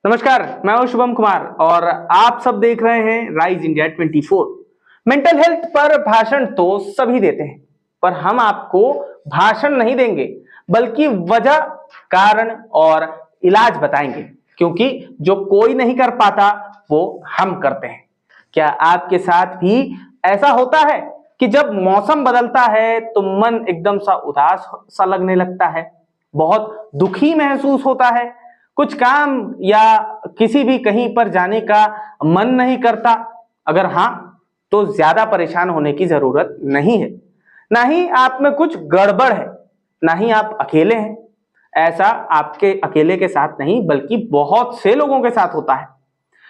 नमस्कार, मैं हूं शुभम कुमार और आप सब देख रहे हैं राइज इंडिया 24। मेंटल हेल्थ पर भाषण तो सभी देते हैं, पर हम आपको भाषण नहीं देंगे बल्कि वजह, कारण और इलाज बताएंगे, क्योंकि जो कोई नहीं कर पाता वो हम करते हैं। क्या आपके साथ भी ऐसा होता है कि जब मौसम बदलता है तो मन एकदम सा उदास सा लगने लगता है, बहुत दुखी महसूस होता है, कुछ काम या किसी भी कहीं पर जाने का मन नहीं करता? अगर हाँ, तो ज्यादा परेशान होने की जरूरत नहीं है। ना ही आप में कुछ गड़बड़ है, ना ही आप अकेले हैं। ऐसा आपके अकेले के साथ नहीं बल्कि बहुत से लोगों के साथ होता है।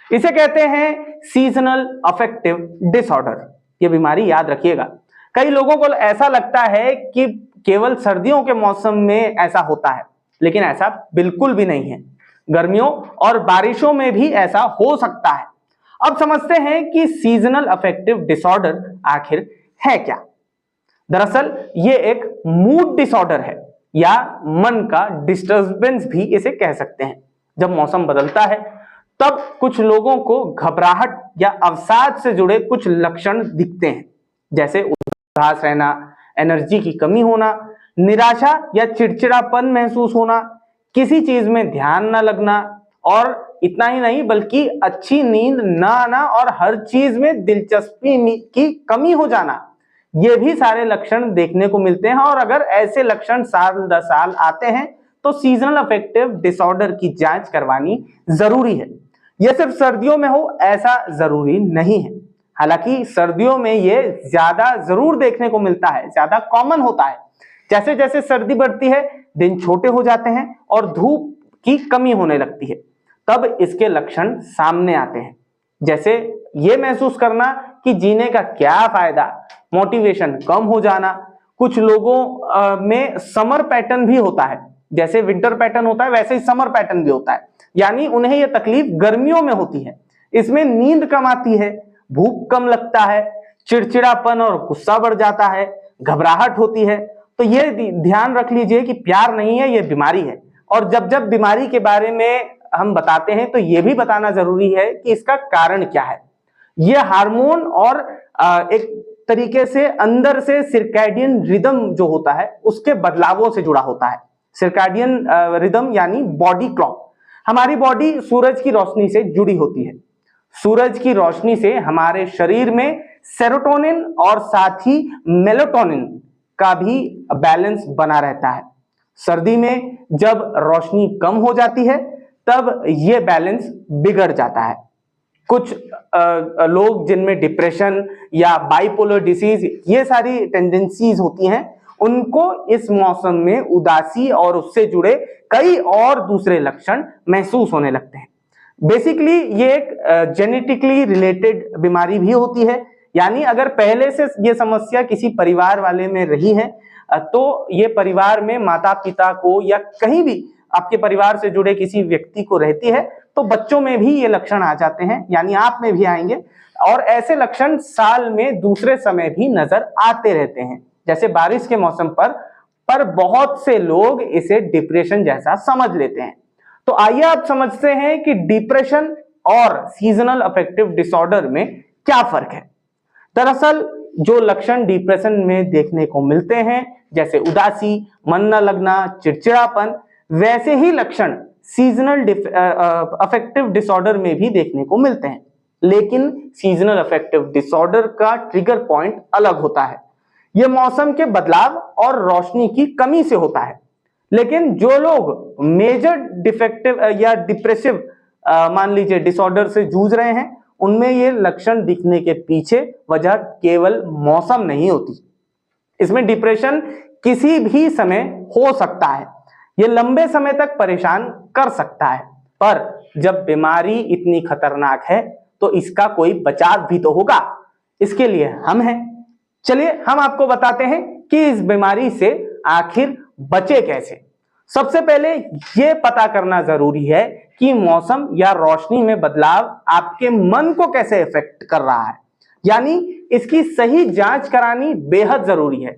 इसे कहते हैं सीजनल अफेक्टिव डिसऑर्डर। ये बीमारी याद रखिएगा, कई लोगों को ऐसा लगता है कि केवल सर्दियों के मौसम में ऐसा होता है, लेकिन ऐसा बिल्कुल भी नहीं है। गर्मियों और बारिशों में भी ऐसा हो सकता है। अब समझते हैं कि सीजनल अफेक्टिव डिसऑर्डर आखिर है क्या। दरअसल ये एक मूड डिसऑर्डर है, या मन का डिस्टर्बेंस भी इसे कह सकते हैं। जब मौसम बदलता है तब कुछ लोगों को घबराहट या अवसाद से जुड़े कुछ लक्षण दिखते हैं, जैसे उदास रहना, एनर्जी की कमी होना, निराशा या चिड़चिड़ापन महसूस होना, किसी चीज में ध्यान न लगना, और इतना ही नहीं बल्कि अच्छी नींद न आना और हर चीज में दिलचस्पी की कमी हो जाना। ये भी सारे लक्षण देखने को मिलते हैं, और अगर ऐसे लक्षण साल दर साल आते हैं तो सीजनल अफेक्टिव डिसऑर्डर की जांच करवानी जरूरी है। यह सिर्फ सर्दियों में हो ऐसा जरूरी नहीं है। हालांकि सर्दियों में ये ज्यादा जरूर देखने को मिलता है, ज्यादा कॉमन होता है। जैसे जैसे सर्दी बढ़ती है, दिन छोटे हो जाते हैं और धूप की कमी होने लगती है, तब इसके लक्षण सामने आते हैं। जैसे ये महसूस करना कि जीने का क्या फायदा, मोटिवेशन कम हो जाना। कुछ लोगों में समर पैटर्न भी होता है, जैसे विंटर पैटर्न होता है वैसे ही समर पैटर्न भी होता है, यानी उन्हें यह तकलीफ गर्मियों में होती है। इसमें नींद कम आती है, भूख कम लगता है, चिड़चिड़ापन और गुस्सा बढ़ जाता है, घबराहट होती है। तो ये ध्यान रख लीजिए कि प्यार नहीं है, ये बीमारी है। और जब जब बीमारी के बारे में हम बताते हैं तो ये भी बताना जरूरी है कि इसका कारण क्या है। ये हार्मोन और एक तरीके से अंदर से सिरकैडियन रिदम जो होता है उसके बदलावों से जुड़ा होता है। सिरकैडियन रिदम यानी बॉडी क्लॉक। हमारी बॉडी सूरज की रोशनी से जुड़ी होती है। सूरज की रोशनी से हमारे शरीर में सेरोटोनिन और साथ ही मेलाटोनिन का भी बैलेंस बना रहता है। सर्दी में जब रोशनी कम हो जाती है तब यह बैलेंस बिगड़ जाता है। कुछ लोग जिनमें डिप्रेशन या बाइपोलर डिसीज ये सारी टेंडेंसीज होती हैं, उनको इस मौसम में उदासी और उससे जुड़े कई और दूसरे लक्षण महसूस होने लगते हैं। बेसिकली ये एक जेनेटिकली रिलेटेड बीमारी भी होती है, यानी अगर पहले से ये समस्या किसी परिवार वाले में रही है तो ये परिवार में माता पिता को या कहीं भी आपके परिवार से जुड़े किसी व्यक्ति को रहती है तो बच्चों में भी ये लक्षण आ जाते हैं, यानी आप में भी आएंगे। और ऐसे लक्षण साल में दूसरे समय भी नजर आते रहते हैं, जैसे बारिश के मौसम पर बहुत से लोग इसे डिप्रेशन जैसा समझ लेते हैं। तो आइए आप समझते हैं कि डिप्रेशन और सीजनल अफेक्टिव डिसऑर्डर में क्या फर्क है। दरअसल जो लक्षण डिप्रेशन में देखने को मिलते हैं, जैसे उदासी, मन न लगना, चिड़चिड़ापन, वैसे ही लक्षण सीजनल अफेक्टिव डिसऑर्डर में भी देखने को मिलते हैं। लेकिन सीजनल अफेक्टिव डिसऑर्डर का ट्रिगर पॉइंट अलग होता है। यह मौसम के बदलाव और रोशनी की कमी से होता है। लेकिन जो लोग मेजर डिफेक्टिव या डिप्रेसिव मान लीजिए डिसऑर्डर से जूझ रहे हैं, उनमें ये लक्षण दिखने के पीछे वजह केवल मौसम नहीं होती। इसमें डिप्रेशन किसी भी समय हो सकता है, यह लंबे समय तक परेशान कर सकता है, पर जब बीमारी इतनी खतरनाक है तो इसका कोई बचाव भी तो होगा। इसके लिए हम हैं। चलिए हम आपको बताते हैं कि इस बीमारी से आखिर बचे कैसे। सबसे पहले यह पता करना जरूरी है कि मौसम या रोशनी में बदलाव आपके मन को कैसे इफेक्ट कर रहा है, यानी इसकी सही जांच करानी बेहद जरूरी है।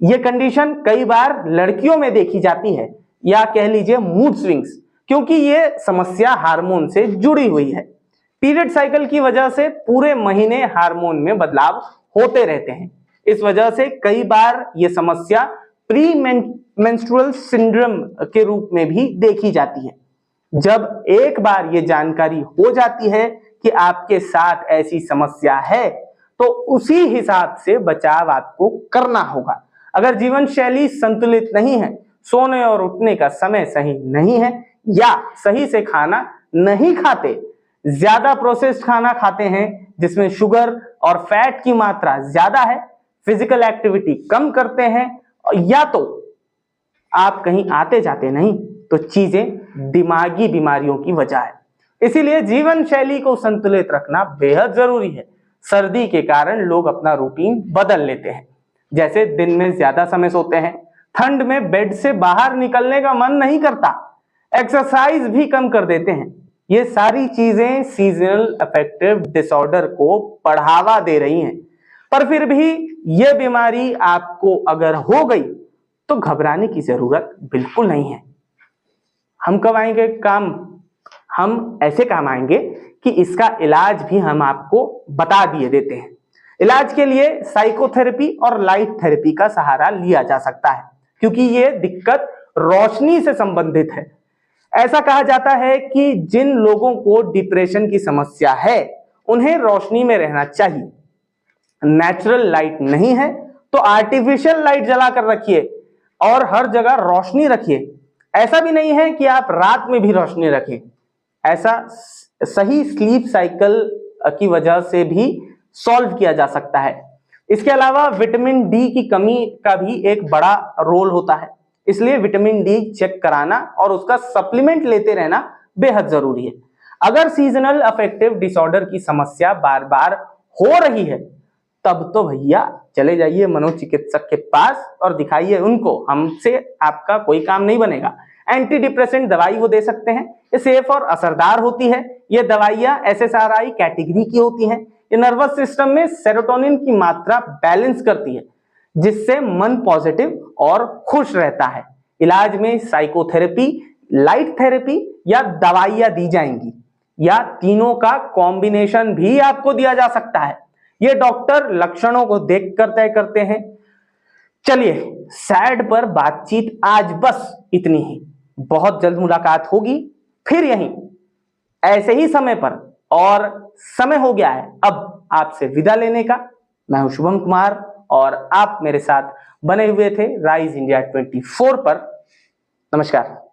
यह कंडीशन कई बार लड़कियों में देखी जाती है, या कह लीजिए मूड स्विंग्स, क्योंकि ये समस्या हार्मोन से जुड़ी हुई है। पीरियड साइकिल की वजह से पूरे महीने हार्मोन में बदलाव होते रहते हैं। इस वजह से कई बार ये समस्या प्री मेंस्ट्रुअल सिंड्रोम के रूप में भी देखी जाती है। जब एक बार ये जानकारी हो जाती है कि आपके साथ ऐसी समस्या है, तो उसी हिसाब से बचाव आपको करना होगा। अगर जीवन शैली संतुलित नहीं है, सोने और उठने का समय सही नहीं है, या सही से खाना नहीं खाते, ज्यादा प्रोसेस्ड खाना खाते हैं जिसमें शुगर और फैट की मात्रा ज्यादा है, फिजिकल एक्टिविटी कम करते हैं, या तो आप कहीं आते जाते नहीं, तो चीजें दिमागी बीमारियों की वजह है। इसीलिए जीवन शैली को संतुलित रखना बेहद जरूरी है। सर्दी के कारण लोग अपना रूटीन बदल लेते हैं, जैसे दिन में ज्यादा समय सोते हैं, ठंड में बेड से बाहर निकलने का मन नहीं करता, एक्सरसाइज भी कम कर देते हैं। ये सारी चीजें सीजनल अफेक्टिव डिसऑर्डर को बढ़ावा दे रही हैं। पर फिर भी ये बीमारी आपको अगर हो गई तो घबराने की जरूरत बिल्कुल नहीं है। हम कब आएंगे काम? हम ऐसे काम आएंगे कि इसका इलाज भी हम आपको बता दिए देते हैं। इलाज के लिए साइकोथेरेपी और लाइट थेरेपी का सहारा लिया जा सकता है, क्योंकि ये दिक्कत रोशनी से संबंधित है। ऐसा कहा जाता है कि जिन लोगों को डिप्रेशन की समस्या है, उन्हें रोशनी में रहना चाहिए। नेचुरल लाइट नहीं है तो आर्टिफिशियल लाइट जलाकर रखिए और हर जगह रोशनी रखिए। ऐसा भी नहीं है कि आप रात में भी रोशनी रखें। ऐसा सही स्लीप साइकिल की वजह से भी सॉल्व किया जा सकता है। इसके अलावा विटामिन डी की कमी का भी एक बड़ा रोल होता है, इसलिए विटामिन डी चेक कराना और उसका सप्लीमेंट लेते रहना बेहद जरूरी है। अगर सीजनल अफेक्टिव डिसऑर्डर की समस्या बार बार हो रही है, तब तो भैया चले जाइए मनोचिकित्सक के पास और दिखाइए उनको। हमसे आपका कोई काम नहीं बनेगा। एंटी डिप्रेसेंट दवाई वो दे सकते हैं, ये सेफ और असरदार होती है। ये दवाइयां SSRI कैटेगरी की होती हैं। ये नर्वस सिस्टम में सेरोटोनिन की मात्रा बैलेंस करती है, जिससे मन पॉजिटिव और खुश रहता है। इलाज में साइकोथेरेपी, लाइट थेरेपी या दवाइयां दी जाएंगी, या तीनों का कॉम्बिनेशन भी आपको दिया जा सकता है। ये डॉक्टर लक्षणों को देखकर तय करते हैं। चलिए, सैड पर बातचीत आज बस इतनी ही। बहुत जल्द मुलाकात होगी फिर यहीं ऐसे ही समय पर, और समय हो गया है अब आपसे विदा लेने का। मैं हूं शुभम कुमार और आप मेरे साथ बने हुए थे राइज इंडिया 24 पर। नमस्कार।